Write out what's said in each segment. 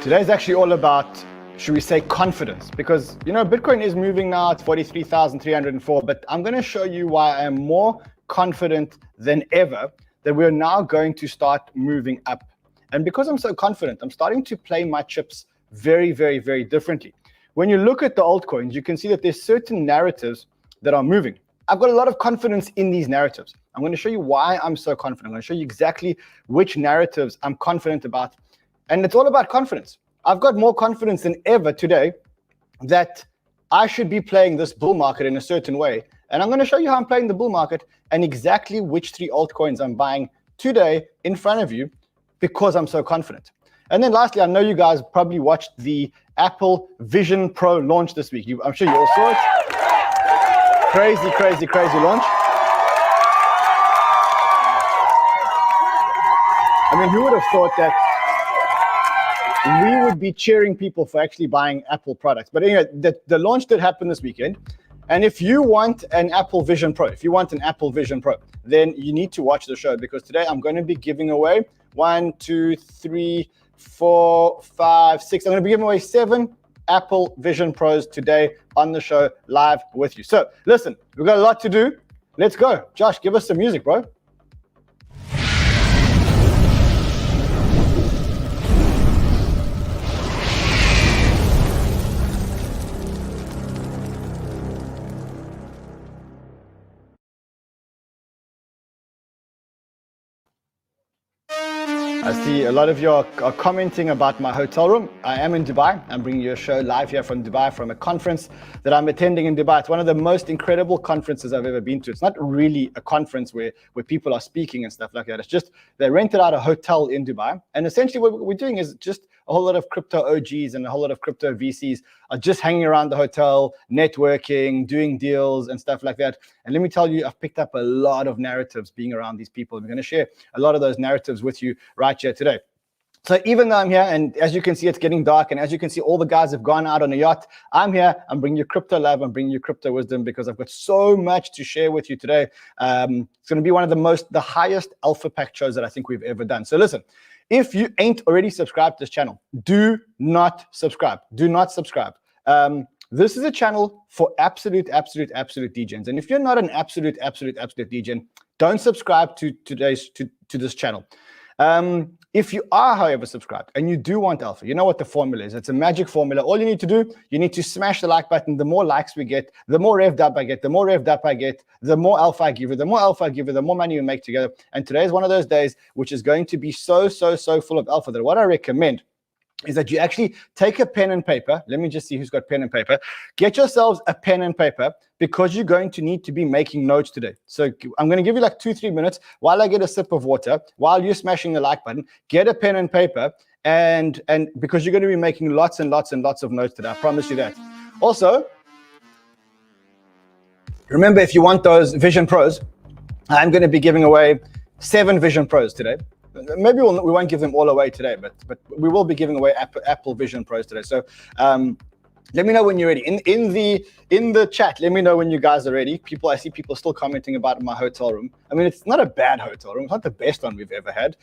Today's actually all about, should we say, confidence, because Bitcoin is moving now. It's 43,304, but I'm going to show you why I am more confident than ever that we're now going to start moving up. And because I'm so confident, I'm starting to play my chips very, very, very differently. When you look at the altcoins, you can see that there's certain narratives that are moving. I've got a lot of confidence in these narratives. I'm going to show you why I'm so confident. I'm going to show you exactly which narratives I'm confident about. And it's all about confidence. I've got more confidence than ever today that I should be playing this bull market in a certain way. And I'm going to show you how I'm playing the bull market and exactly which 3 altcoins I'm buying today in front of you because I'm so confident. And then lastly, I know you guys probably watched the Apple Vision Pro launch this week. I'm sure you all saw it. Crazy, crazy, crazy launch. I mean, who would have thought that we would be cheering people for actually buying Apple products? But anyway, the launch did happen this weekend. And if you want an Apple Vision Pro, then you need to watch the show, because today I'm going to be giving away 1, 2, 3, 4, 5, 6. I'm going to be giving away 7 Apple Vision Pros today on the show live with you. So listen, we've got a lot to do. Let's go. Josh, give us some music, bro. I see a lot of you are commenting about my hotel room. I am in Dubai. I'm bringing you a show live here from Dubai from a conference that I'm attending in Dubai. It's one of the most incredible conferences I've ever been to. It's not really a conference where people are speaking and stuff like that. It's just they rented out a hotel in Dubai. And essentially what we're doing is just a whole lot of crypto OGs and a whole lot of crypto VCs are just hanging around the hotel, networking, doing deals and stuff like that. And let me tell you, I've picked up a lot of narratives being around these people. I'm going to share a lot of those narratives with you right here today. So even though I'm here, and as you can see, it's getting dark, and as you can see, all the guys have gone out on a yacht, I'm here. I'm bringing you crypto love. I'm bringing you crypto wisdom because I've got so much to share with you today. It's going to be one of the highest alpha pack shows that I think we've ever done. So listen, if you ain't already subscribed to this channel, do not subscribe. Do not subscribe. This is a channel for absolute degens. And if you're not an absolute degen, don't subscribe to this channel. If you are, however, subscribed and you do want alpha, you know what the formula is. It's a magic formula. All you need to do, you need to smash the like button. The more likes we get, the more revved up I get. The more revved up I get, the more alpha I give you. The more alpha I give you, the more money we make together. And today is one of those days which is going to be so full of alpha that what I recommend is that you actually take a pen and paper. Let me just see who's got pen and paper. Get yourselves a pen and paper because you're going to need to be making notes today. So I'm going to give you like 2-3 minutes while I get a sip of water, while you're smashing the like button. Get a pen and paper, and because you're going to be making lots and lots of notes today. I promise you that. Also, remember, if you want those Vision Pros, I'm going to be giving away 7 Vision Pros today. Maybe we won't give them all away today, but we will be giving away Apple Vision Pros today. So let me know when you're ready. In the chat, let me know when you guys are ready. I see people still commenting about my hotel room. I mean, it's not a bad hotel room. It's not the best one we've ever had.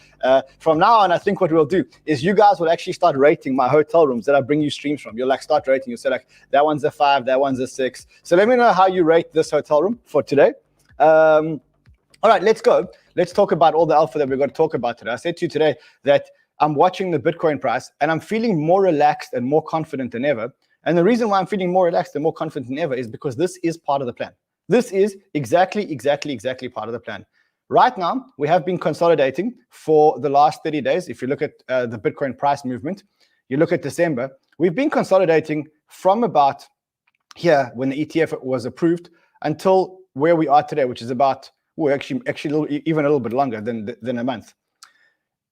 From now on, I think what we'll do is you guys will actually start rating my hotel rooms that I bring you streams from. You'll start rating. You'll say that one's a 5, that one's a 6. So let me know how you rate this hotel room for today. All right, let's go. Let's talk about all the alpha that we're going to talk about today. I said to you today that I'm watching the Bitcoin price and I'm feeling more relaxed and more confident than ever. And the reason why I'm feeling more relaxed and more confident than ever is because this is part of the plan. This is exactly part of the plan. Right now, we have been consolidating for the last 30 days. If you look at the Bitcoin price movement, you look at December, we've been consolidating from about here when the ETF was approved until where we are today, which is about actually even a little bit longer than a month.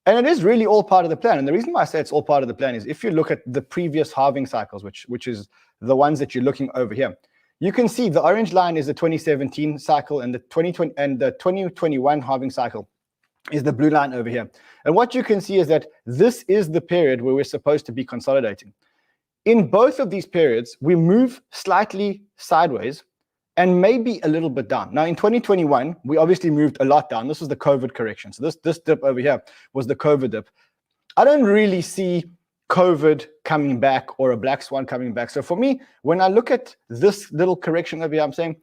And it is really all part of the plan. And the reason why I say it's all part of the plan is if you look at the previous halving cycles, which is the ones that you're looking over here, you can see the orange line is the 2017 cycle and the 2020 and the 2021 halving cycle is the blue line over here. And what you can see is that this is the period where we're supposed to be consolidating. In both of these periods, we move slightly sideways and maybe a little bit down. Now, in 2021, we obviously moved a lot down. This was the COVID correction. So this dip over here was the COVID dip. I don't really see COVID coming back or a black swan coming back. So for me, when I look at this little correction over here, I'm saying,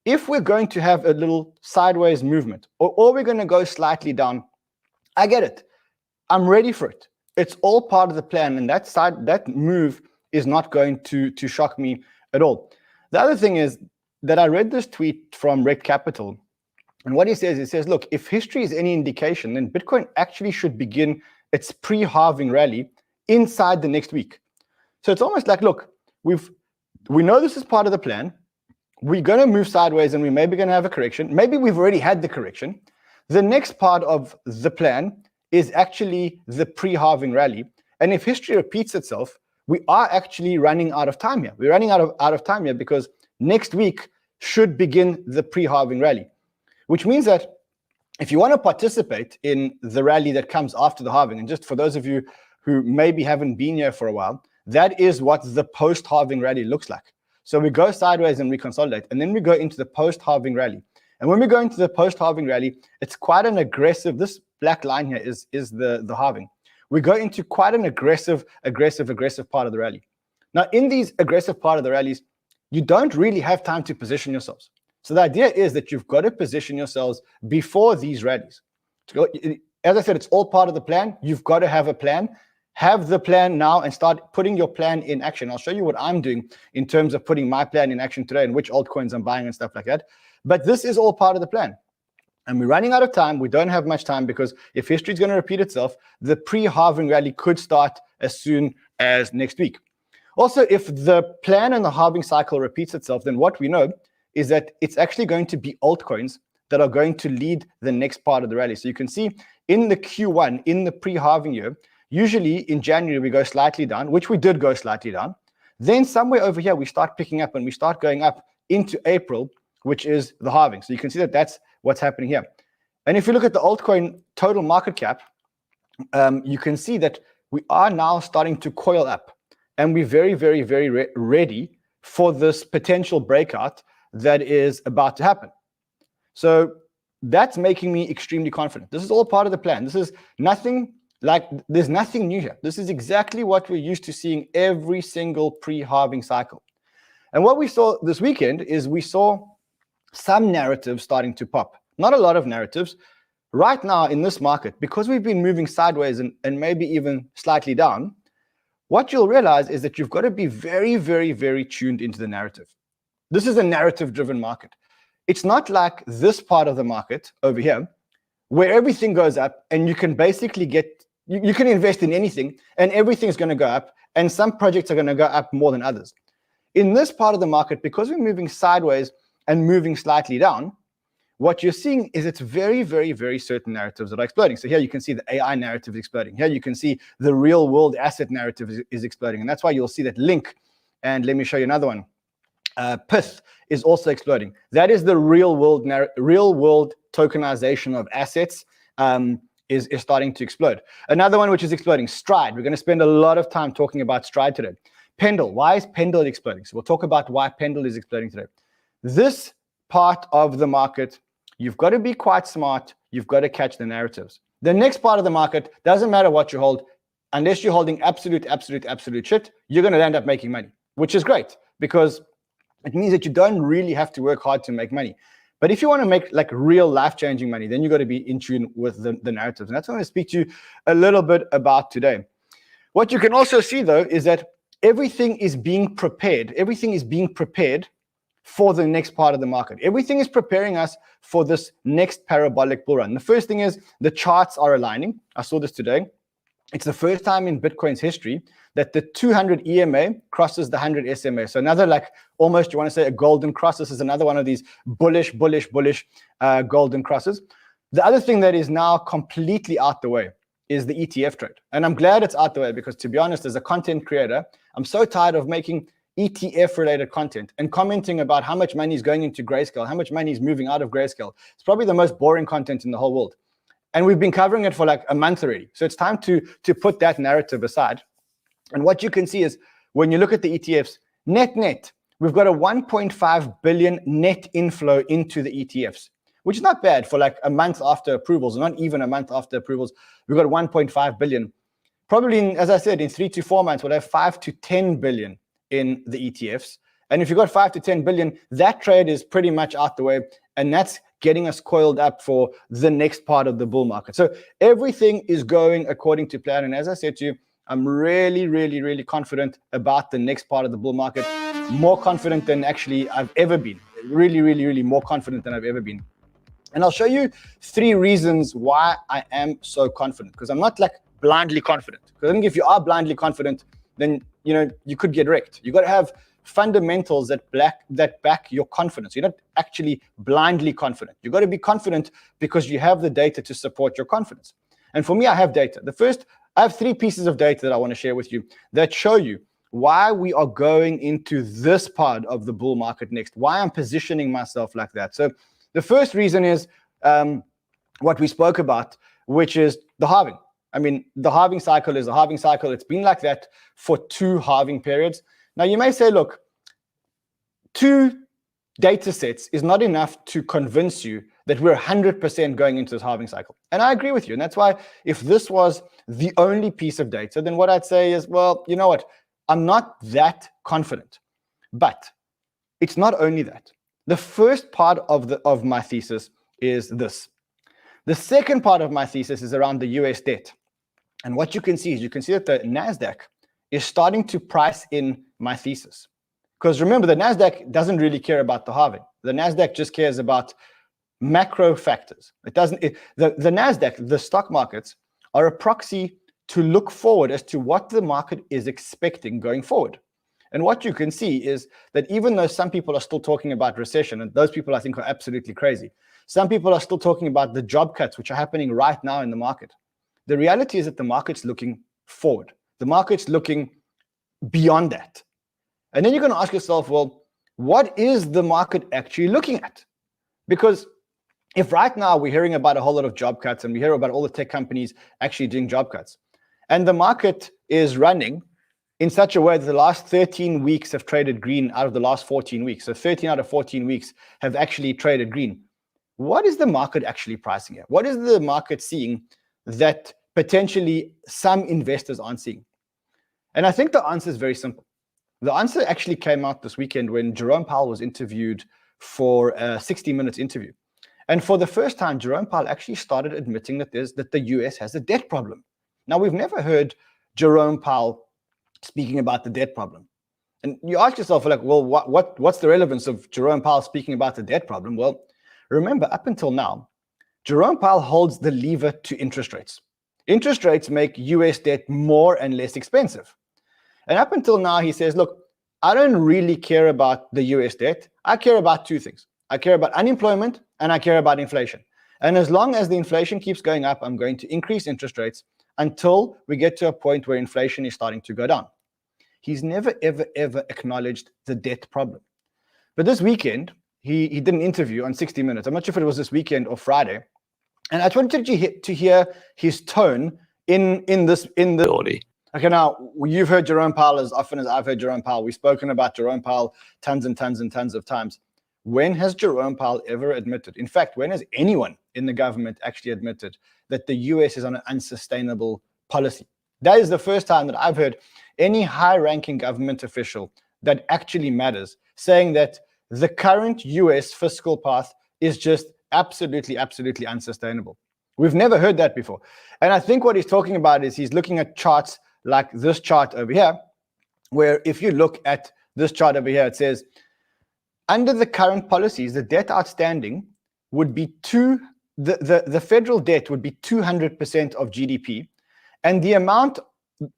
if we're going to have a little sideways movement, or we're going to go slightly down, I get it. I'm ready for it. It's all part of the plan, and that move is not going to shock me at all. The other thing is that I read this tweet from Red Capital, and what he says, look, if history is any indication, then Bitcoin actually should begin its pre-halving rally inside the next week. So it's almost like, look, we know this is part of the plan. We're going to move sideways, and we're maybe going to have a correction. Maybe we've already had the correction. The next part of the plan is actually the pre-halving rally. And if history repeats itself, we are actually running out of time here. We're running out of time here because next week should begin the pre-halving rally, which means that if you want to participate in the rally that comes after the halving, and just for those of you who maybe haven't been here for a while, that is what the post-halving rally looks like. So we go sideways and we consolidate, and then we go into the post-halving rally. And when we go into the post-halving rally, it's quite an aggressive, this black line here is the halving. We go into quite an aggressive part of the rally. Now, in these aggressive part of the rallies, you don't really have time to position yourselves. So the idea is that you've got to position yourselves before these rallies. As I said, it's all part of the plan. You've got to have a plan. Have the plan now and start putting your plan in action. I'll show you what I'm doing in terms of putting my plan in action today and which altcoins I'm buying and stuff like that. But this is all part of the plan. And we're running out of time. We don't have much time because if history is going to repeat itself, the pre-halving rally could start as soon as next week. Also, if the plan and the halving cycle repeats itself, then what we know is that it's actually going to be altcoins that are going to lead the next part of the rally. So you can see in the Q1, in the pre-halving year, usually in January, we go slightly down, which we did go slightly down. Then somewhere over here, we start picking up and we start going up into April, which is the halving. So you can see that that's what's happening here. And if you look at the altcoin total market cap, you can see that we are now starting to coil up. And we're very ready for this potential breakout that is about to happen. So that's making me extremely confident. This is all part of the plan. This is nothing like, there's nothing new here. This is exactly what we're used to seeing every single pre-halving cycle. And what we saw this weekend is we saw some narratives starting to pop. Not a lot of narratives. Right now in this market, because we've been moving sideways and maybe even slightly down, what you'll realize is that you've got to be very tuned into the narrative. This is a narrative-driven market. It's not like this part of the market over here, where everything goes up and you can basically you can invest in anything and everything's going to go up, and some projects are going to go up more than others. In this part of the market, because we're moving sideways and moving slightly down, what you're seeing is it's very certain narratives that are exploding. So here you can see the AI narrative is exploding. Here you can see the real world asset narrative is exploding. And that's why you'll see that Link, and let me show you another one, 𝗕𝗆 is also exploding. That is the real world tokenization of assets is starting to explode. Another one which is exploding, STRD. We're going to spend a lot of time talking about STRD today. Pendle. Why is Pendle exploding? So we'll talk about why Pendle is exploding today. This part of the market, you've got to be quite smart. You've got to catch the narratives. The next part of the market, doesn't matter what you hold, unless you're holding absolute shit, you're going to end up making money, which is great because it means that you don't really have to work hard to make money. But if you want to make like real life-changing money, then you got to be in tune with the narratives. And that's what I'm going to speak to you a little bit about today. What you can also see, though, is that everything is being prepared. Everything is being prepared for the next part of the market. Everything is preparing us for this next parabolic bull run. The first thing is the charts are aligning. I saw this today. It's the first time in Bitcoin's history that the 200 EMA crosses the 100 SMA. So another, like, almost, you want to say a golden cross. This is another one of these bullish golden crosses. The other thing that is now completely out the way is the ETF trade. And I'm glad it's out the way because, to be honest, as a content creator, I'm so tired of making ETF-related content and commenting about how much money is going into Grayscale, how much money is moving out of Grayscale. It's probably the most boring content in the whole world. And we've been covering it for like a month already. So it's time to put that narrative aside. And what you can see is when you look at the ETFs, net, we've got a 1.5 billion net inflow into the ETFs, which is not bad for like a month after approvals, not even a month after approvals. We've got 1.5 billion. probably, as I said, in 3 to 4 months, we'll have 5 to 10 billion in the ETFs. And if you've got 5 to 10 billion, that trade is pretty much out the way. And that's getting us coiled up for the next part of the bull market. So everything is going according to plan. And as I said to you, I'm really, really, really confident about the next part of the bull market. More confident than actually I've ever been. Really, really, really more confident than I've ever been. And I'll show you 3 reasons why I am so confident. Because I'm not like blindly confident. Because I think if you are blindly confident, then you could get wrecked. You got to have fundamentals that back your confidence. You're not actually blindly confident. You got to be confident because you have the data to support your confidence. And for me, I have data. I have 3 pieces of data that I want to share with you that show you why we are going into this part of the bull market next, why I'm positioning myself like that. So the first reason is what we spoke about, which is the halving. I mean, the halving cycle is a halving cycle. It's been like that for 2 halving periods. Now, you may say, look, 2 data sets is not enough to convince you that we're 100% going into this halving cycle. And I agree with you. And that's why if this was the only piece of data, then what I'd say is, well, you know what? I'm not that confident. But it's not only that. The first part of my thesis is this. The second part of my thesis is around the US debt. And what you can see is that the NASDAQ is starting to price in my thesis. Because remember, the NASDAQ doesn't really care about the halving. The NASDAQ just cares about macro factors. The NASDAQ, the stock markets, are a proxy to look forward as to what the market is expecting going forward. And what you can see is that even though some people are still talking about recession, and those people I think are absolutely crazy, some people are still talking about the job cuts, which are happening right now in the market. The reality is that the market's looking forward. The market's looking beyond that. And then you're going to ask yourself, well, what is the market actually looking at? Because if right now we're hearing about a whole lot of job cuts and we hear about all the tech companies actually doing job cuts, and the market is running in such a way that the last 13 weeks have traded green out of the last 14 weeks. So 13 out of 14 weeks have actually traded green. What is the market actually pricing at? What is the market seeing that potentially some investors aren't seeing? And I think the answer is very simple. The answer actually came out this weekend when Jerome Powell was interviewed for a 60 minutes interview. And for the first time, Jerome Powell actually started admitting that the US has a debt problem. Now, we've never heard Jerome Powell speaking about the debt problem. And you ask yourself, like, well, what's the relevance of Jerome Powell speaking about the debt problem? Well, remember, up until now, Jerome Powell holds the lever to interest rates. Interest rates make US debt more and less expensive. And up until now, he says, look, I don't really care about the US debt. I care about 2 things. I care about unemployment and I care about inflation. And as long as the inflation keeps going up, I'm going to increase interest rates until we get to a point where inflation is starting to go down. He's never, ever, ever acknowledged the debt problem. But this weekend, he did an interview on 60 Minutes. I'm not sure if it was this weekend or Friday. And I wanted to hear his tone in the Okay, now, you've heard Jerome Powell as often as I've heard Jerome Powell. We've spoken about Jerome Powell tons and tons and tons of times. When has Jerome Powell ever admitted? In fact, when has anyone in the government actually admitted that the US is on an unsustainable policy? That is the first time that I've heard any high-ranking government official that actually matters saying that the current US fiscal path is just absolutely, absolutely unsustainable. We've never heard that before. And I think what he's talking about is he's looking at charts like this chart over here, where if you look at this chart over here, it says, under the current policies, the debt outstanding would be the federal debt would be 200% of GDP, and the amount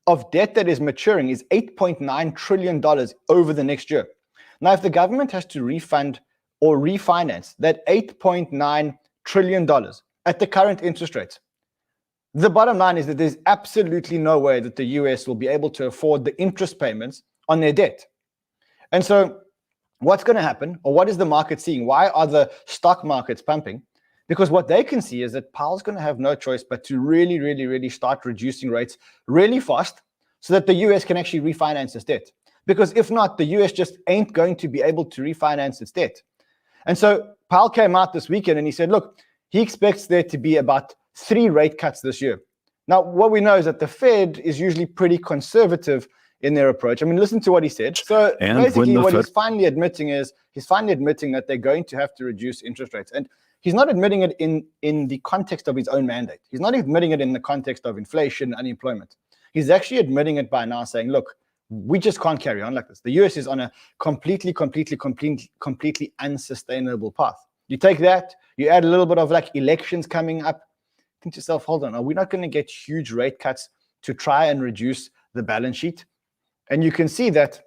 of debt that is maturing is $8.9 trillion over the next year. Now, if the government has to refund or refinance that $8.9 trillion at the current interest rates, the bottom line is that there's absolutely no way that the US will be able to afford the interest payments on their debt. And so what's going to happen, or what is the market seeing? Why are the stock markets pumping? Because what they can see is that Powell's going to have no choice but to really, really, really start reducing rates really fast so that the US can actually refinance its debt. Because if not, the US just ain't going to be able to refinance its debt. And so Powell came out this weekend and he said, look, he expects there to be about 3 rate cuts this year. Now, what we know is that the Fed is usually pretty conservative in their approach. I mean, listen to what he said. So basically what he's finally admitting is, that they're going to have to reduce interest rates. And he's not admitting it in the context of his own mandate. He's not admitting it in the context of inflation, unemployment. He's actually admitting it by now saying, look, we just can't carry on like this. The US is on a completely unsustainable path. You take that, you add a little bit of like elections coming up, think to yourself, hold on, are we not going to get huge rate cuts to try and reduce the balance sheet? And you can see that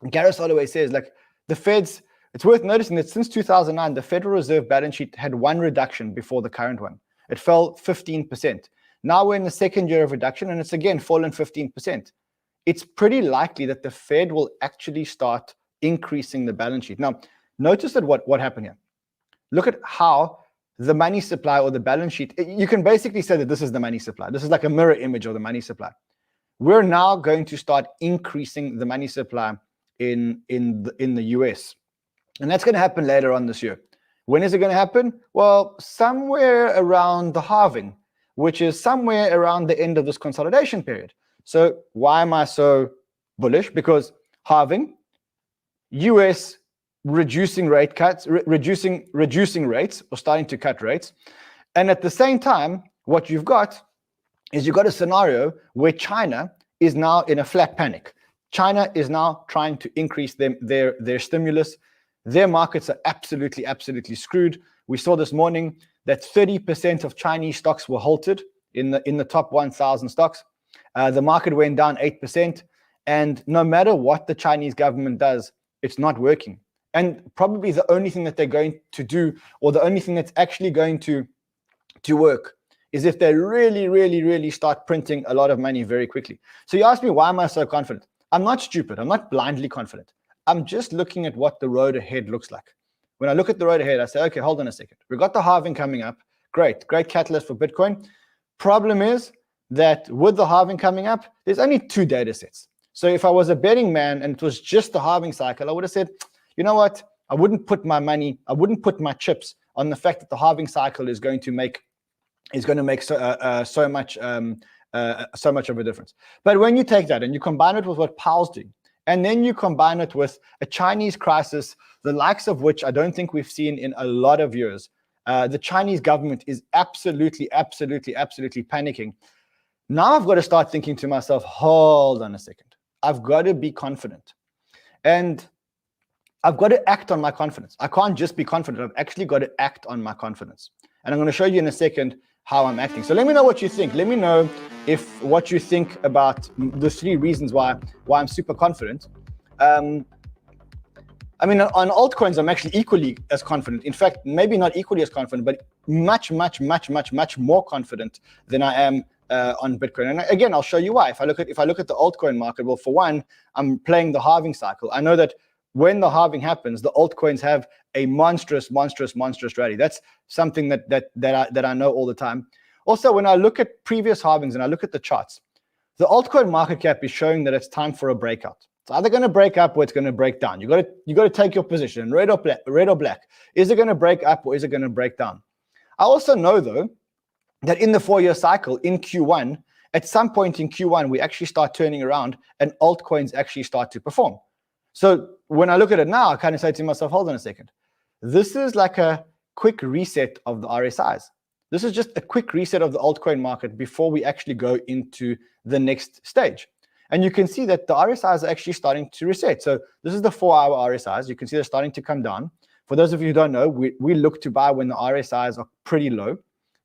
𝗕𝗫𝗄𝗧 says, like, the Fed's, it's worth noticing that since 2009, the Federal Reserve balance sheet had one reduction before the current one. It fell 15%. Now we're in the second year of reduction, and it's again fallen 15%. It's pretty likely that the Fed will actually start increasing the balance sheet. Now, notice that what happened here. Look at how the money supply or the balance sheet, you can basically say that this is the money supply. This is like a mirror image of the money supply. We're now going to start increasing the money supply in the US. And that's going to happen later on this year. When is it going to happen? Well, somewhere around the halving, which is somewhere around the end of this consolidation period. So why am I so bullish? Because halving, US reducing rate cuts, reducing rates, or starting to cut rates. And at the same time, what you've got is you've got a scenario where China is now in a flat panic. China is now trying to increase their stimulus. Their markets are absolutely screwed. We saw this morning that 30% of Chinese stocks were halted in the top 1,000 stocks. The market went down 8%. And no matter what the Chinese government does, it's not working. And probably the only thing that they're going to do, or the only thing that's actually going to work, is if they really start printing a lot of money very quickly. So you ask me, why am I so confident? I'm not stupid. I'm not blindly confident. I'm just looking at what the road ahead looks like. When I look at the road ahead, I say, okay, hold on a second. We've got the halving coming up. Great catalyst for Bitcoin. Problem is that with the halving coming up, there's only 2 data sets. So if I was a betting man and it was just the halving cycle, I would have said, you know what? I wouldn't put my money, I wouldn't put my chips on the fact that the halving cycle is going to make so much of a difference. But when you take that and you combine it with what Powell's doing, and then you combine it with a Chinese crisis, the likes of which I don't think we've seen in a lot of years, the Chinese government is absolutely panicking. Now I've got to start thinking to myself, hold on a second. I've got to be confident. And I've got to act on my confidence. I can't just be confident. I've actually got to act on my confidence. And I'm going to show you in a second how I'm acting. So let me know what you think. Let me know if what you think about the 3 reasons why I'm super confident. I mean, on altcoins, I'm actually equally as confident. In fact, maybe not equally as confident, but much more confident than I am on Bitcoin. And again, I'll show you why. If I look at the altcoin market, well, for one, I'm playing the halving cycle. I know that when the halving happens, the altcoins have a monstrous rally. That's something that I know all the time. Also, when I look at previous halvings and I look at the charts, the altcoin market cap is showing that it's time for a breakout. It's either going to break up or it's going to break down. You got to take your position, red or black. Is it going to break up or is it going to break down? I also know though that in the 4-year cycle in Q1, at some point in Q1, we actually start turning around and altcoins actually start to perform. So when I look at it now, I kind of say to myself, hold on a second. This is like a quick reset of the RSIs. This is just a quick reset of the altcoin market before we actually go into the next stage. And you can see that the RSIs are actually starting to reset. So this is the 4-hour RSIs. You can see they're starting to come down. For those of you who don't know, we look to buy when the RSIs are pretty low.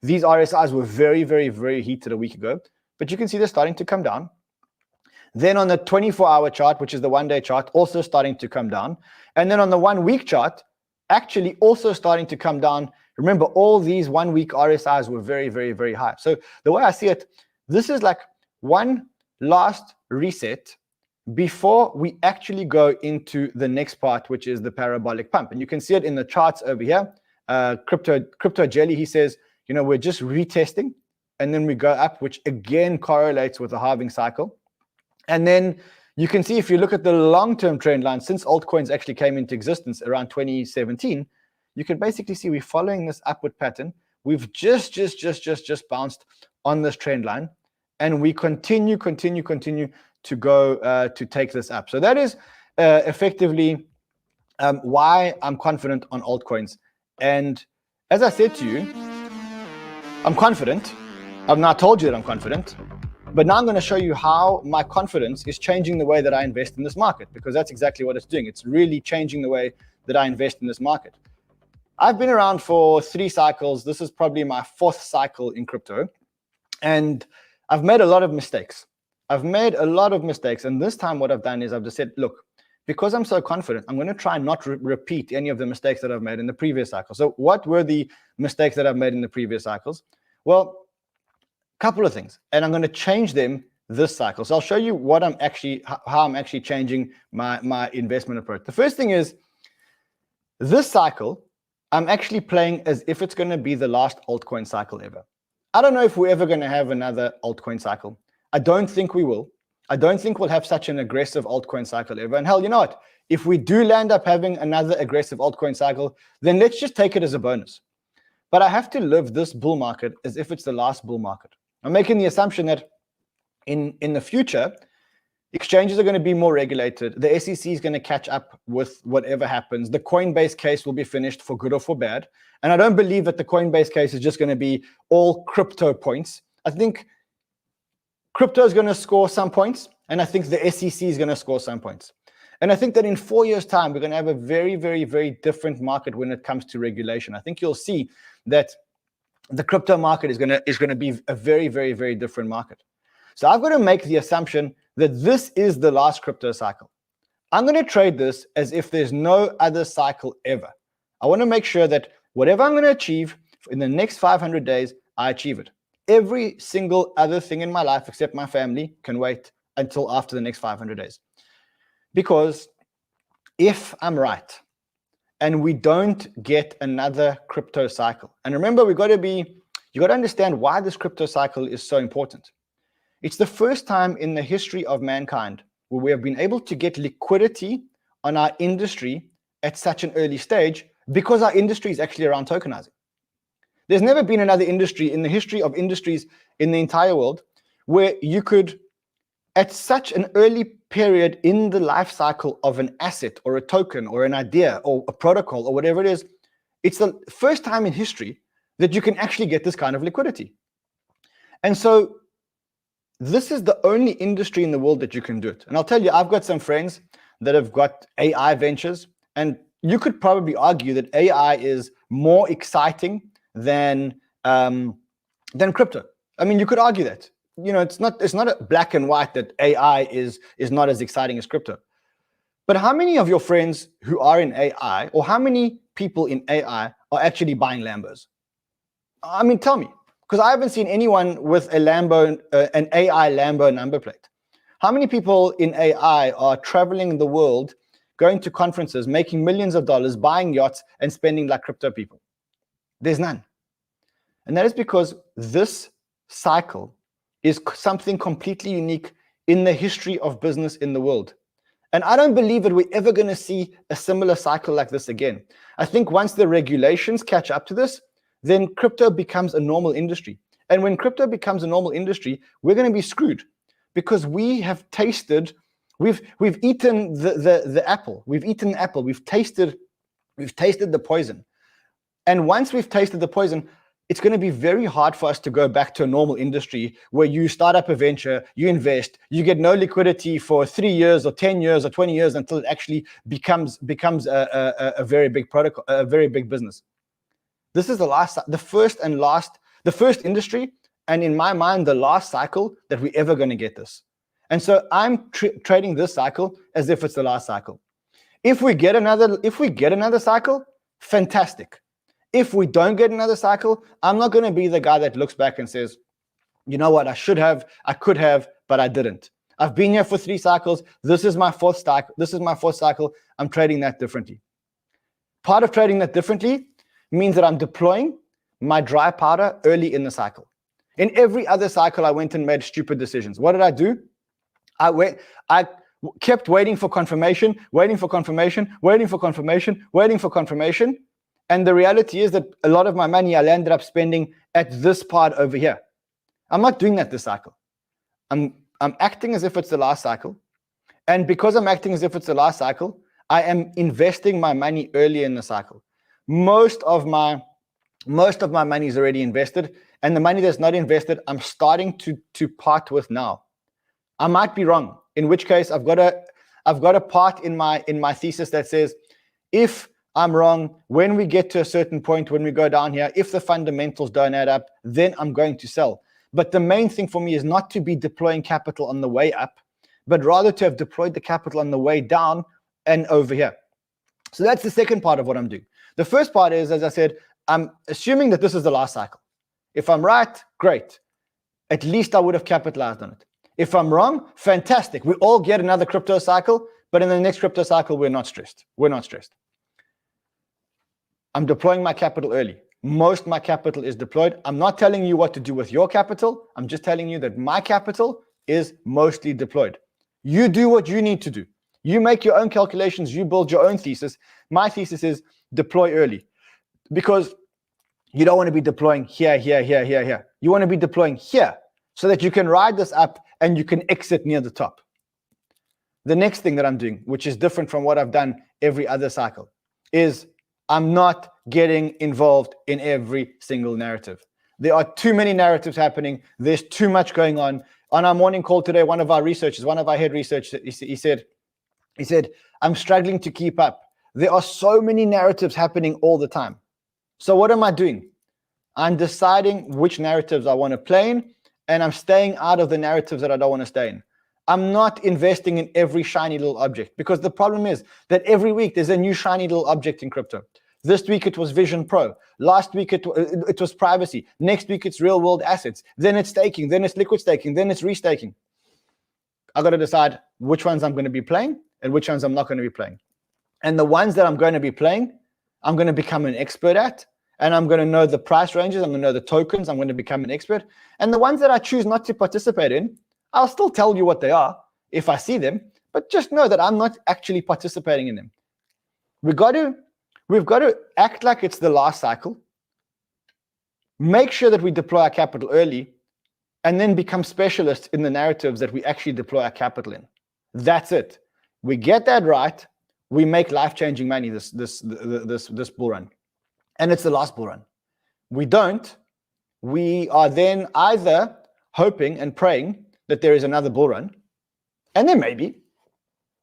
These RSIs were very heated a week ago, but you can see they're starting to come down. Then on the 24-hour chart, which is the 1-day chart, also starting to come down. And then on the 1-week chart, actually also starting to come down. Remember, all these 1-week RSIs were very high. So the way I see it, this is like one last reset before we actually go into the next part, which is the parabolic pump. And you can see it in the charts over here. 𝗕𝗫𝗄𝗧, he says, you know, we're just retesting, and then we go up, which again correlates with the halving cycle. And then you can see if you look at the long-term trend line, since altcoins actually came into existence around 2017, you can basically see we're following this upward pattern. We've just bounced on this trend line. and we continue to go to take this up. So that is effectively why I'm confident on altcoins. And as I said to you, I'm confident. I've now told you that I'm confident, but now I'm going to show you how my confidence is changing the way that I invest in this market, because that's exactly what it's doing. It's really changing the way that I invest in this market. I've been around for 3 cycles. This is probably my 4th cycle in crypto, and I've made a lot of mistakes. And this time what I've done is I've just said, look, because I'm so confident, I'm going to try not to repeat any of the mistakes that I've made in the previous cycle. So what were the mistakes that I've made in the previous cycles? Well, a couple of things, and I'm going to change them this cycle. So I'll show you what how I'm actually changing my investment approach. The first thing is, this cycle, I'm actually playing as if it's going to be the last altcoin cycle ever. I don't know if we're ever going to have another altcoin cycle. I don't think we will. I don't think we'll have such an aggressive altcoin cycle ever. And hell, you know what? If we do land up having another aggressive altcoin cycle, then let's just take it as a bonus. But I have to live this bull market as if it's the last bull market. I'm making the assumption that in the future, exchanges are going to be more regulated. The SEC is going to catch up with whatever happens. The Coinbase case will be finished for good or for bad. And I don't believe that the Coinbase case is just going to be all crypto points. I think crypto is going to score some points, and I think the SEC is going to score some points. And I think that in 4 years' time, we're going to have a very different market when it comes to regulation. I think you'll see that the crypto market is going to be a very different market. So I've got to make the assumption that this is the last crypto cycle. I'm going to trade this as if there's no other cycle ever. I want to make sure that whatever I'm going to achieve in the next 500 days, I achieve it. Every single other thing in my life except my family can wait until after the next 500 days. Because if I'm right and we don't get another crypto cycle, and remember, you got to understand why this crypto cycle is so important. It's the first time in the history of mankind where we have been able to get liquidity on our industry at such an early stage, because our industry is actually around tokenizing. There's never been another industry in the history of industries in the entire world where you could, at such an early period in the life cycle of an asset or a token or an idea or a protocol or whatever it is, it's the first time in history that you can actually get this kind of liquidity. And so this is the only industry in the world that you can do it. And I'll tell you, I've got some friends that have got AI ventures, and you could probably argue that AI is more exciting than crypto. I mean, you could argue that. You know, it's not a black and white that AI is not as exciting as crypto. But how many of your friends who are in AI, or how many people in AI are actually buying Lambos? I mean, tell me, because I haven't seen anyone with a Lambo, an AI Lambo number plate. How many people in AI are traveling the world, going to conferences, making millions of dollars, buying yachts, and spending like crypto people? There's none. And that is because this cycle is something completely unique in the history of business in the world. And I don't believe that we're ever going to see a similar cycle like this again. I think once the regulations catch up to this, then crypto becomes a normal industry. And when crypto becomes a normal industry, we're going to be screwed, because we have tasted, we've eaten the apple. We've eaten the apple. We've tasted the poison. And once we've tasted the poison, it's going to be very hard for us to go back to a normal industry where you start up a venture, you invest, you get no liquidity for 3 years or 10 years or 20 years until it actually becomes a very big protocol, a very big business. This is the first industry, and in my mind, the last cycle that we're ever going to get this. And so I'm trading this cycle as if it's the last cycle. If we get another cycle, fantastic. If we don't get another cycle, I'm not going to be the guy that looks back and says, you know what, I should have, I could have, but I didn't. I've been here for 3 cycles. This is my 4th cycle. This is my 4th cycle. I'm trading that differently. Part of trading that differently means that I'm deploying my dry powder early in the cycle. In every other cycle, I went and made stupid decisions. What did I do? I kept waiting for confirmation, waiting for confirmation, waiting for confirmation, waiting for confirmation. And the reality is that a lot of my money I ended up spending at this part over here. I'm not doing that this cycle. I'm acting as if it's the last cycle. And because I'm acting as if it's the last cycle, I am investing my money early in the cycle. Most of my money is already invested, and the money that's not invested, I'm starting to part with now. I might be wrong, in which case I've got a part in my thesis that says, if I'm wrong, when we get to a certain point, when we go down here, if the fundamentals don't add up, then I'm going to sell. But the main thing for me is not to be deploying capital on the way up, but rather to have deployed the capital on the way down and over here. So that's the second part of what I'm doing. The first part is, as I said, I'm assuming that this is the last cycle. If I'm right, great. At least I would have capitalized on it. If I'm wrong, fantastic. We all get another crypto cycle, but in the next crypto cycle, we're not stressed. We're not stressed. I'm deploying my capital early. Most of my capital is deployed. I'm not telling you what to do with your capital. I'm just telling you that my capital is mostly deployed. You do what you need to do. You make your own calculations. You build your own thesis. My thesis is deploy early, because you don't want to be deploying here, here, here, here, here. You want to be deploying here so that you can ride this up and you can exit near the top. The next thing that I'm doing, which is different from what I've done every other cycle, is I'm not getting involved in every single narrative. There are too many narratives happening. There's too much going on. On our morning call today, one of our head researchers, he said, I'm struggling to keep up. There are so many narratives happening all the time. So what am I doing? I'm deciding which narratives I want to play in, and I'm staying out of the narratives that I don't want to stay in. I'm not investing in every shiny little object, because the problem is that every week there's a new shiny little object in crypto. This week it was Vision Pro. Last week it was privacy. Next week it's real world assets. Then it's staking. Then it's liquid staking. Then it's restaking. I got to decide which ones I'm going to be playing and which ones I'm not going to be playing. And the ones that I'm going to be playing, I'm going to become an expert at, and I'm going to know the price ranges. I'm going to know the tokens. I'm going to become an expert. And the ones that I choose not to participate in, I'll still tell you what they are if I see them, but just know that I'm not actually participating in them. We've got to act like it's the last cycle, make sure that we deploy our capital early, and then become specialists in the narratives that we actually deploy our capital in. That's it. We get that right, we make life-changing money this bull run. And it's the last bull run. We don't, we are then either hoping and praying that there is another bull run, and there may be,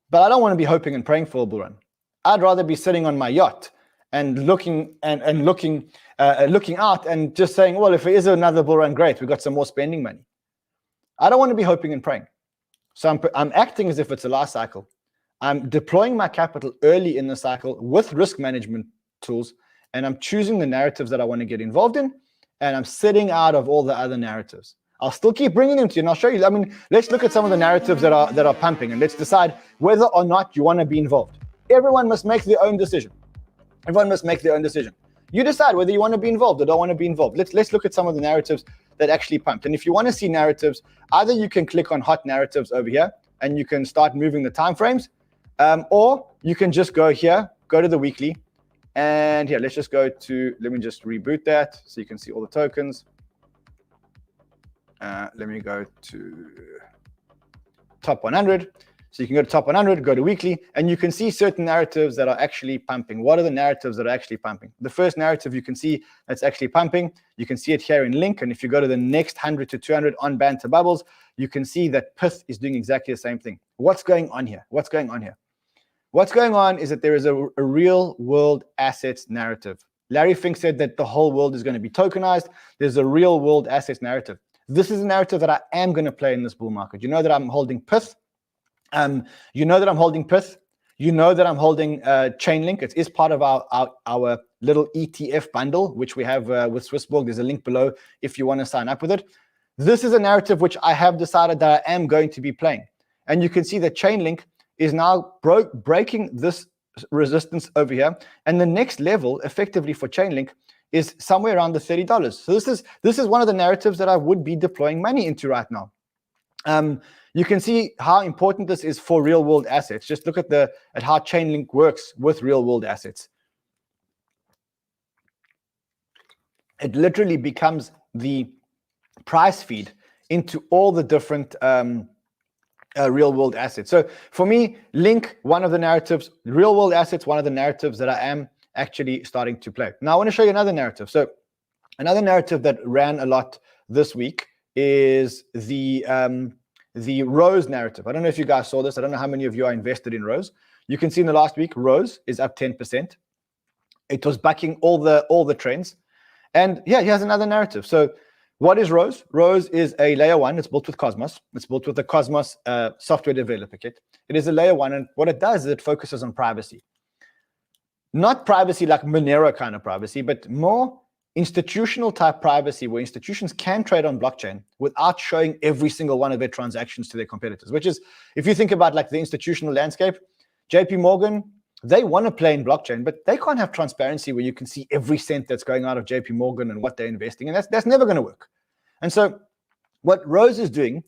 but I don't want to be hoping and praying for a bull run. I'd rather be sitting on my yacht and looking out and just saying, well, if there is another bull run, great, we've got some more spending money. I don't want to be hoping and praying. So I'm acting as if it's the last cycle. I'm deploying my capital early in the cycle with risk management tools, and I'm choosing the narratives that I want to get involved in, and I'm sitting out of all the other narratives. I'll still keep bringing them to you, and I'll show you. I mean, let's look at some of the narratives that are pumping, and let's decide whether or not you want to be involved. Everyone must make their own decision. Everyone must make their own decision. You decide whether you want to be involved or don't want to be involved. Let's look at some of the narratives that actually pumped. And if you want to see narratives, either you can click on hot narratives over here, and you can start moving the time frames, or you can just go here, go to the weekly, and here, let's just go to, let me just reboot that so you can see all the tokens. Let me go to top 100. So you can go to top 100, go to weekly, and you can see certain narratives that are actually pumping. What are the narratives that are actually pumping? The first narrative you can see that's actually pumping, you can see it here in link. And if you go to the next 100 to 200 on Banter Bubbles, you can see that 𝗏 is doing exactly the same thing. What's going on here? What's going on here? What's going on is that there is a real world assets narrative. Larry Fink said that the whole world is going to be tokenized. There's a real world assets narrative. This is a narrative that I am going to play in this bull market. You know that I'm holding 𝗏. You know that I'm holding 𝗏. You know that I'm holding Chainlink. It is part of our little ETF bundle, which we have with Swissborg. There's a link below if you want to sign up with it. This is a narrative which I have decided that I am going to be playing. And you can see that Chainlink is now breaking this resistance over here. And the next level, effectively for Chainlink, is somewhere around the $30. So this is one of the narratives that I would be deploying money into right now. You can see how important this is for real world assets. Just look at how Chainlink works with real world assets. It literally becomes the price feed into all the different real world assets. So for me, Link, one of the narratives, real world assets, one of the narratives that I am actually starting to play. Now I want to show you another narrative. So another narrative that ran a lot this week is the Rose narrative. I don't know if you guys saw this. I don't know how many of you are invested in Rose. You can see in the last week, Rose is up 10%. It was backing all the trends. And yeah, here's another narrative. So what is Rose? Rose is a layer 1. It's built with Cosmos. It's built with the Cosmos software developer kit. It is a layer 1, and what it does is it focuses on privacy. Not privacy like Monero kind of privacy, but more institutional type privacy, where institutions can trade on blockchain without showing every single one of their transactions to their competitors. Which is, if you think about like the institutional landscape, JP Morgan, they want to play in blockchain, but they can't have transparency where you can see every cent that's going out of JP Morgan and what they're investing in. That's never going to work. And so what Rose is doing,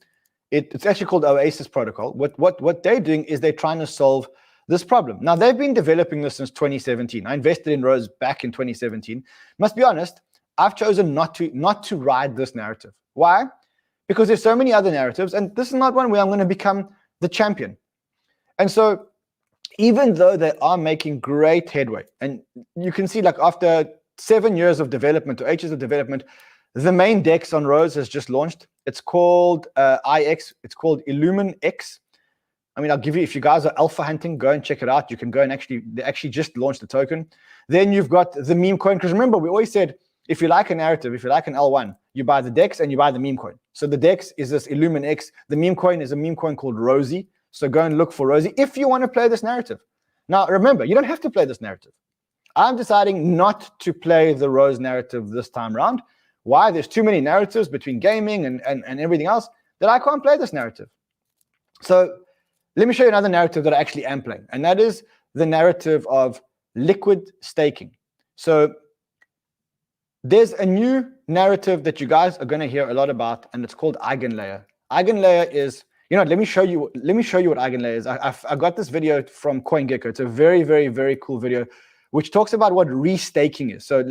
it's actually called Oasis Protocol. What they're doing is they're trying to solve this problem. Now, they've been developing this since 2017. I invested in Rose back in 2017. Must be honest, I've chosen not to ride this narrative. Why? Because there's so many other narratives, and this is not one where I'm going to become the champion. And so even though they are making great headway, and you can see like after 7 years of development or 8 years of development, the main DEX on Rose has just launched. It's called IX. It's called 𝗏𝗏𝗏𝗏. I mean, I'll give you, if you guys are alpha hunting, go and check it out. You can go and they actually just launched the token. Then you've got the meme coin, because remember, we always said, if you like a narrative, if you like an L1, you buy the DEX and you buy the meme coin. So the DEX is this 𝗏𝗏𝗏𝗏. The meme coin is a meme coin called Rosie. So go and look for Rosie if you want to play this narrative. Now, remember, you don't have to play this narrative. I'm deciding not to play the Rose narrative this time around. Why? There's too many narratives between gaming and everything else that I can't play this narrative. So let me show you another narrative that I actually am playing, and that is the narrative of liquid staking. So there's a new narrative that you guys are going to hear a lot about, and it's called EigenLayer. EigenLayer is, you know, let me show you what EigenLayer is. I got this video from CoinGecko. It's a very, very, very cool video, which talks about what restaking is. So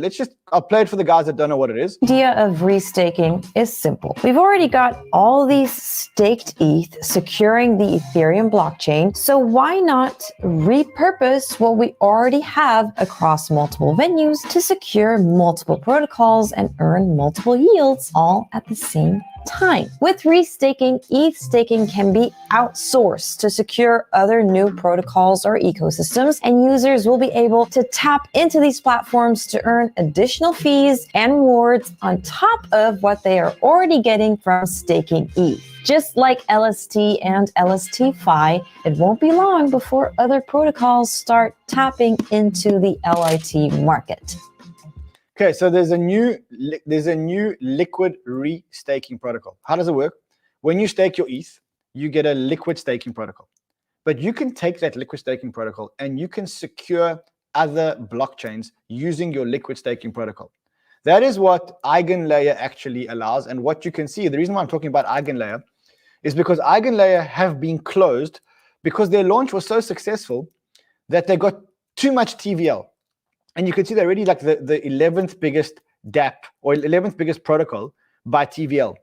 I'll play it for the guys that don't know what it is. The idea of restaking is simple. We've already got all these staked ETH securing the Ethereum blockchain. So why not repurpose what we already have across multiple venues to secure multiple protocols and earn multiple yields all at the same time? With restaking, ETH staking can be outsourced to secure other new protocols or ecosystems, and users will be able to tap into these platforms to earn additional fees and rewards on top of what they are already getting from staking ETH. Just like LST and 𝗨𝗏, it won't be long before other protocols start tapping into the LIT market. Okay, so there's a new liquid restaking protocol. How does it work? When you stake your ETH, you get a liquid staking protocol. But you can take that liquid staking protocol and you can secure other blockchains using your liquid staking protocol. That is what EigenLayer actually allows. And what you can see, the reason why I'm talking about EigenLayer is because EigenLayer have been closed because their launch was so successful that they got too much TVL. And you can see they're already like the 11th biggest dApp or 11th biggest protocol by TVL.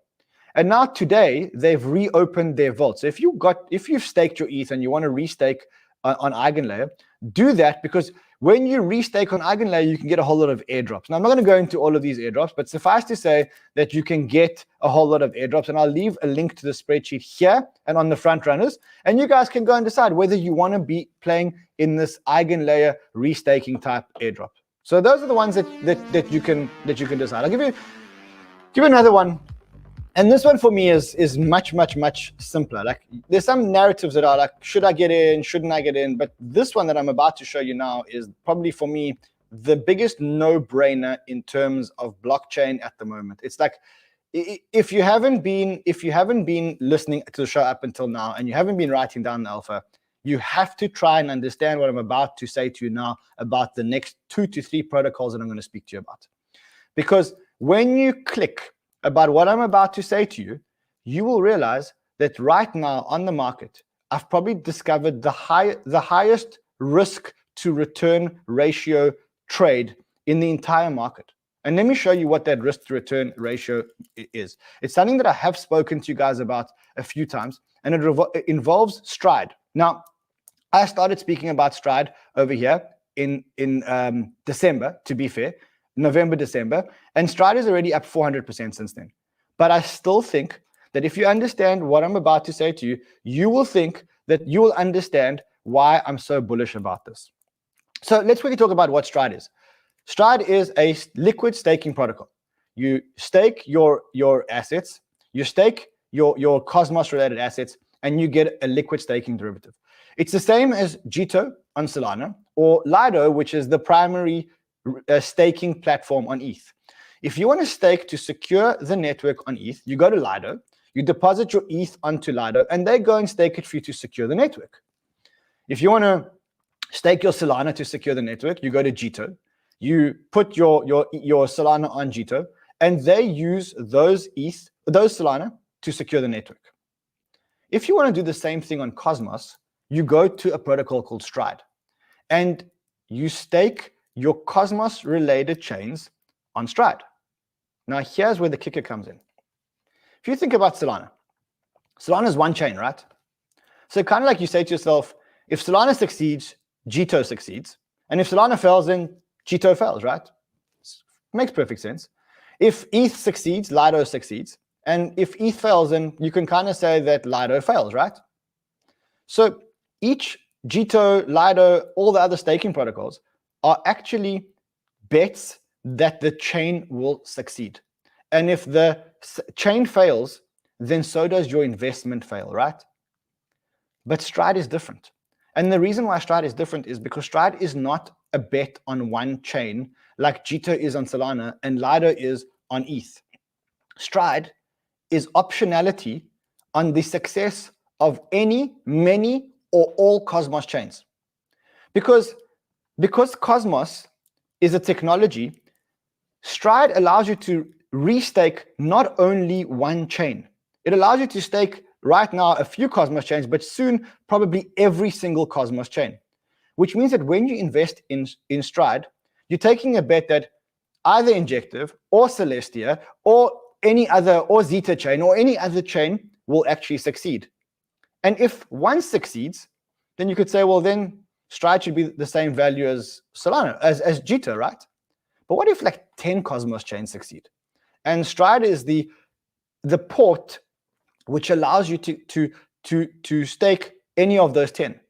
And now today they've reopened their vault. So if you've staked your ETH and you want to restake on EigenLayer, do that, because when you restake on EigenLayer, you can get a whole lot of airdrops. Now I'm not going to go into all of these airdrops, but suffice to say that you can get a whole lot of airdrops. And I'll leave a link to the spreadsheet here and on the front runners. And you guys can go and decide whether you want to be playing in this EigenLayer restaking type airdrop. So those are the ones that you can decide. I'll give you another one. And this one for me is much, much, much simpler. Like there's some narratives that are like, should I get in? Shouldn't I get in? But this one that I'm about to show you now is probably for me the biggest no-brainer in terms of blockchain at the moment. It's like, if you haven't been listening to the show up until now and you haven't been writing down the alpha, you have to try and understand what I'm about to say to you now about the next 2 to 3 protocols that I'm going to speak to you about. Because when you click about what I'm about to say to you, you will realize that right now on the market, I've probably discovered the highest risk to return ratio trade in the entire market. And let me show you what that risk to return ratio is. It's something that I have spoken to you guys about a few times, and it involves STRD. Now, I started speaking about STRD over here in December, to be fair, November, December, and STRD is already up 400% since then. But I still think that if you understand what I'm about to say to you, you will think that you will understand why I'm so bullish about this. So let's quickly talk about what STRD is. STRD is a liquid staking protocol. You stake your assets, you stake your Cosmos related assets, and you get a liquid staking derivative. It's the same as 𝗤𝗏 on Solana or Lido, which is the primary staking platform on ETH. If you want to stake to secure the network on ETH, you go to Lido, you deposit your ETH onto Lido, and they go and stake it for you to secure the network. If you want to stake your Solana to secure the network, you go to 𝗤𝗏, you put your Solana on 𝗤𝗏, and they use those Solana to secure the network. If you want to do the same thing on Cosmos, you go to a protocol called STRD, and you stake your Cosmos related chains on STRD. Now here's where the kicker comes in. If you think about Solana, Solana is one chain, right? So kind of like you say to yourself, if Solana succeeds, 𝗤𝗏 succeeds, and if Solana fails, then 𝗤𝗏 fails, right? Makes perfect sense. If ETH succeeds, Lido succeeds, and if ETH fails, then you can kind of say that Lido fails, right? So each 𝗤𝗏, Lido, all the other staking protocols are actually bets that the chain will succeed. And if the chain fails, then so does your investment fail, right? But STRD is different. And the reason why STRD is different is because STRD is not a bet on one chain like 𝗤𝗏 is on Solana and Lido is on ETH. STRD is optionality on the success of any, many, or all Cosmos chains. Because Cosmos is a technology, STRD allows you to restake not only one chain. It allows you to stake right now a few Cosmos chains, but soon probably every single Cosmos chain. Which means that when you invest in STRD, you're taking a bet that either Injective or Celestia or any other, or Zeta chain or any other chain will actually succeed. And if one succeeds, then you could say, well, then STRD should be the same value as Solana, as 𝗤𝗏, right? But what if like 10 Cosmos chains succeed? And STRD is the port which allows you to stake any of those 10.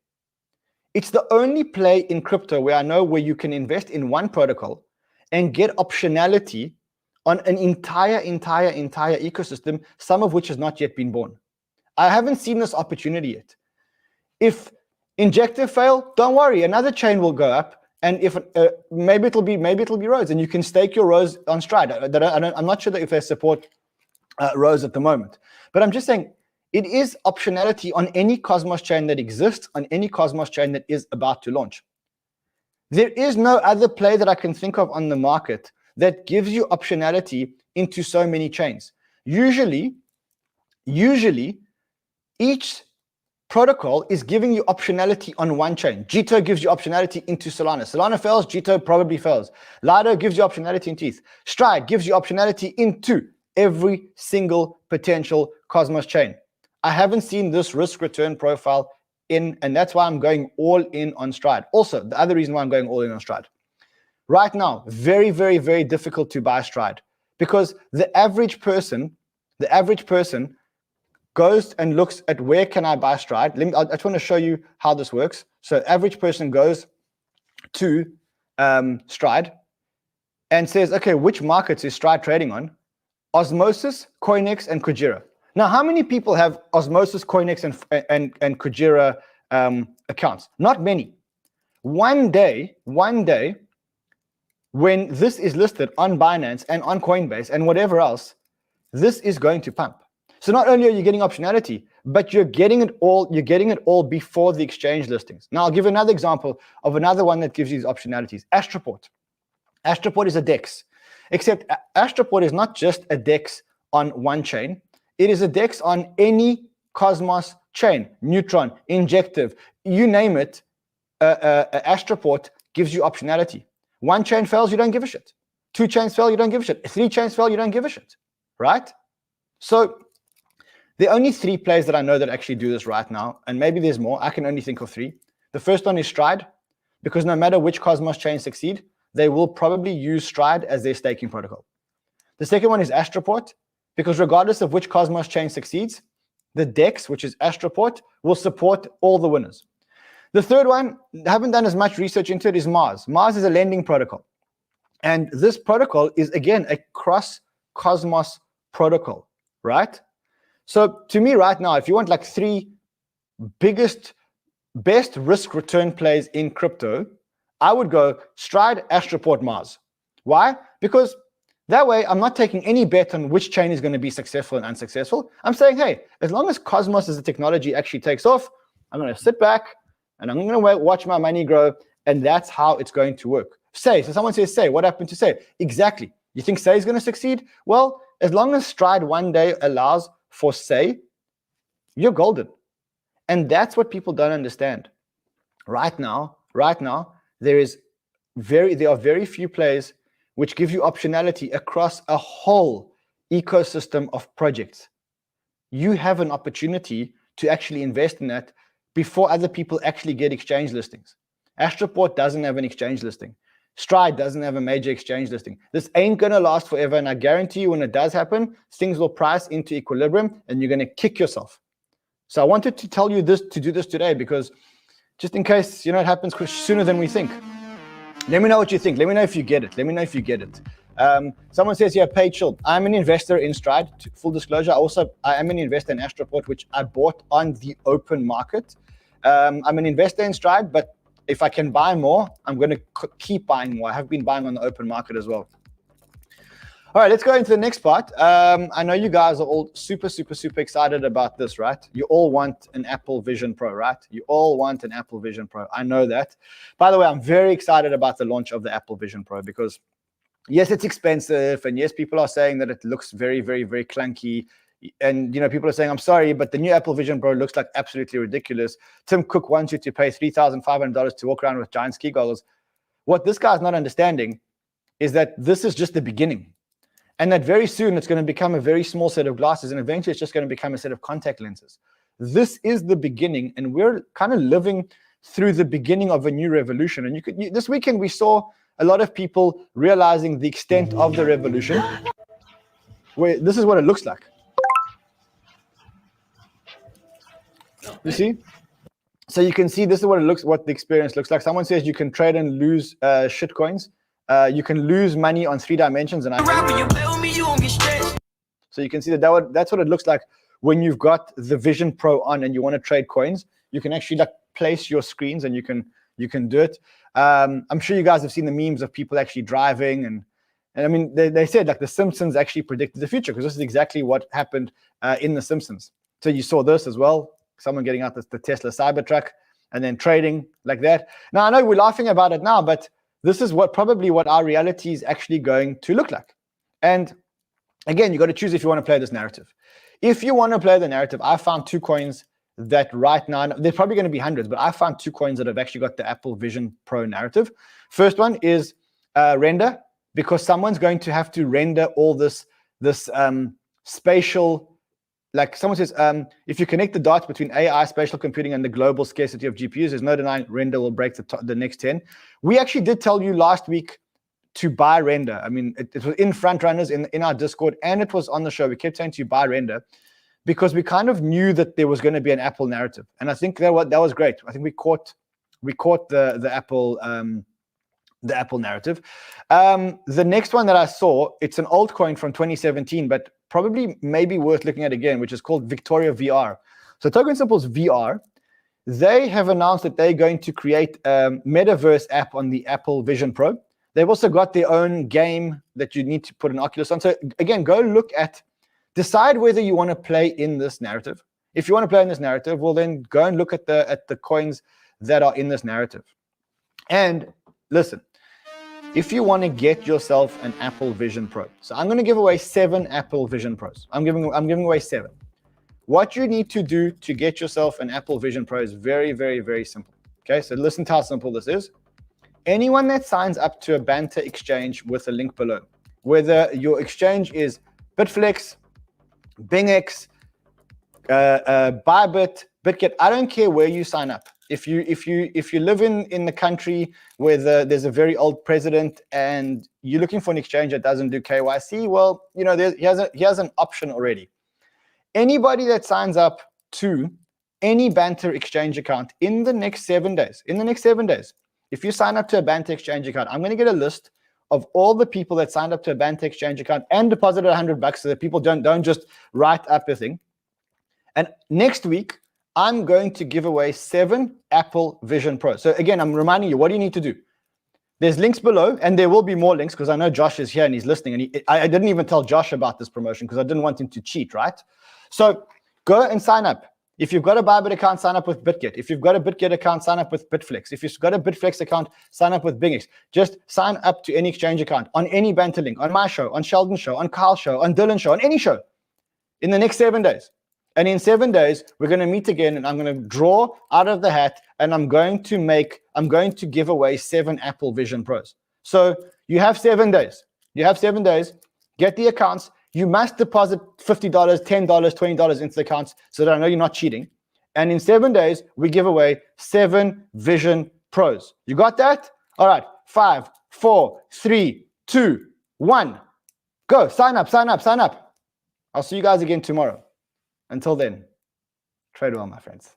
It's the only play in crypto where I know where you can invest in one protocol and get optionality on an entire ecosystem, some of which has not yet been born. I haven't seen this opportunity yet. If Injective fail, don't worry, another chain will go up, and if maybe it'll be Rose, and you can stake your Rose on STRD. I'm not sure that if they support Rose at the moment, but I'm just saying it is optionality on any Cosmos chain that exists, on any Cosmos chain that is about to launch. There is no other play that I can think of on the market that gives you optionality into so many chains. Usually each protocol is giving you optionality on one chain. 𝗤𝗏 gives you optionality into Solana. Solana fails, 𝗤𝗏 probably fails. Lido gives you optionality into ETH. STRD gives you optionality into every single potential Cosmos chain. I haven't seen this risk return profile in, and that's why I'm going all in on STRD. Also, the other reason why I'm going all in on STRD. Right now, very, very, very difficult to buy STRD because the average person goes and looks at where can I buy STRD. I just want to show you how this works. So average person goes to STRD and says, okay, which markets is STRD trading on? Osmosis, CoinEx, and 𝗏𝗪𝗓. Now, how many people have Osmosis, CoinEx, and 𝗏𝗪𝗓 accounts? Not many. One day, when this is listed on Binance and on Coinbase and whatever else, this is going to pump. So not only are you getting optionality, but you're getting it all before the exchange listings. Now, I'll give another example of another one that gives you these optionalities. Astroport. Astroport is a DEX, except Astroport is not just a DEX on one chain. It is a DEX on any Cosmos chain, Neutron, Injective, you name it. Astroport gives you optionality. One chain fails, you don't give a shit. 2 chains fail, you don't give a shit. 3 chains fail, you don't give a shit, right? So there are only 3 players that I know that actually do this right now, and maybe there's more. I can only think of 3. The first one is STRD, because no matter which Cosmos chain succeed, they will probably use STRD as their staking protocol. The second one is 𝗨𝗧𝗧𝗏, because regardless of which Cosmos chain succeeds, the DEX, which is 𝗨𝗧𝗏, will support all the winners. The third one, I haven't done as much research into it, is Mars. Mars is a lending protocol. And this protocol is, again, a cross-Cosmos protocol, right? So to me right now, if you want like 3 best risk-return plays in crypto, I would go STRD, 𝗨𝗧𝗏𝗏, Mars. Why? Because that way I'm not taking any bet on which chain is going to be successful and unsuccessful. I'm saying, hey, as long as Cosmos as a technology actually takes off, I'm going to sit back and I'm going to watch my money grow, and that's how it's going to work. So someone says, what happened to Say? Exactly. You think Say is going to succeed? Well, as long as STRD one day allows for Say, you're golden. And that's what people don't understand. Right now, there are very few plays which give you optionality across a whole ecosystem of projects. You have an opportunity to actually invest in that before other people actually get exchange listings. 𝗨𝗧𝗏𝗏 doesn't have an exchange listing. STRD doesn't have a major exchange listing. This ain't going to last forever, and I guarantee you when it does happen, things will price into equilibrium and you're going to kick yourself. So I wanted to tell you this, to do this today, because just in case, it happens sooner than we think. Let me know what you think. Let me know if you get it. Someone says here, Pay Chill. I'm an investor in STRD. Full disclosure, I am an investor in 𝗨𝗧𝗏𝗏, which I bought on the open market. I'm an investor in STRD, but if I can buy more, I'm going to keep buying more. I have been buying on the open market as well. All right, let's go into the next part. I know you guys are all super excited about this, right? You all want an Apple Vision Pro, right? You all want an Apple Vision Pro. I know that. By the way, I'm very excited about the launch of the Apple Vision Pro, because yes, it's expensive, and yes, people are saying that it looks very clunky. And people are saying, I'm sorry, but the new Apple Vision Pro looks like absolutely ridiculous. Tim Cook wants you to pay $3,500 to walk around with giant ski goggles. What this guy's not understanding is that this is just the beginning. And that very soon it's going to become a very small set of glasses, and eventually it's just going to become a set of contact lenses. This is the beginning, and we're kind of living through the beginning of a new revolution. And this weekend we saw a lot of people realizing the extent of the revolution, where this is what it looks like. You see? So you can see this is what the experience looks like. Someone says you can trade and lose shit coins. You can lose money on 3 dimensions, and so you can see that's what it looks like when you've got the Vision Pro on and you want to trade coins. You can actually place your screens and you can do it. I'm sure you guys have seen the memes of people actually driving, and I mean they said the Simpsons actually predicted the future, because this is exactly what happened in the Simpsons. So you saw this as well. Someone getting out the Tesla Cybertruck and then trading like that. Now, I know we're laughing about it now, but this is probably what our reality is actually going to look like. And again, you got to choose if you want to play this narrative. If you want to play the narrative, I found 2 coins that right now, there's probably going to be hundreds, but I found 2 coins that have actually got the Apple Vision Pro narrative. First one is render, because someone's going to have to render all this spatial. Like someone says, if you connect the dots between AI, spatial computing, and the global scarcity of GPUs, there's no denying render will break the next 10. We actually did tell you last week to buy render. I mean, it was in front runners in our Discord, and it was on the show. We kept saying to you buy render, because we kind of knew that there was going to be an Apple narrative, and I think that was great. I think we caught the Apple narrative. The next one that I saw, it's an altcoin from 2017, but probably maybe worth looking at again, which is called Victoria VR. So Token Simple's VR, they have announced that they're going to create a metaverse app on the Apple Vision Pro. They've also got their own game that you need to put an Oculus on. So again, go look decide whether you want to play in this narrative. If you want to play in this narrative, well then go and look at the coins that are in this narrative. And listen, if you want to get yourself an Apple Vision Pro, so I'm going to give away 7 Apple Vision Pros. I'm giving away 7. What you need to do to get yourself an Apple Vision Pro is very simple. Okay, so listen to how simple this is. anyone that signs up to a Banter exchange with a link below, whether your exchange is Bitflex, BingX, BYBIT, BitGet, I don't care where you sign up. If you live in the country where there's a very old president and you're looking for an exchange that doesn't do KYC, well, you know, he has an option already. Anybody that signs up to any Banter exchange account in the next 7 days, if you sign up to a Banter exchange account, I'm going to get a list of all the people that signed up to a Banter exchange account and deposited $100 so that people don't just write up a thing. And next week, I'm going to give away 7 Apple Vision Pro. So again, I'm reminding you, what do you need to do? There's links below, and there will be more links because I know Josh is here and he's listening. And I didn't even tell Josh about this promotion because I didn't want him to cheat, right? So go and sign up. If you've got a BYBIT account, sign up with BitGet. If you've got a BitGet account, sign up with Bitflex. If you've got a Bitflex account, sign up with BingX. Just sign up to any exchange account, on any Banter link, on my show, on Sheldon's show, on Kyle's show, on Dylan's show, on any show in the next 7 days. And in 7 days, we're going to meet again, and I'm going to draw out of the hat, and I'm going to give away 7 Apple Vision Pros. So you have 7 days. You have 7 days. Get the accounts. You must deposit $50, $10, $20 into the accounts so that I know you're not cheating. And in 7 days, we give away 7 Vision Pros. You got that? All right. 5, 4, 3, 2, 1. Go. Sign up, sign up, sign up. I'll see you guys again tomorrow. Until then, trade well, my friends.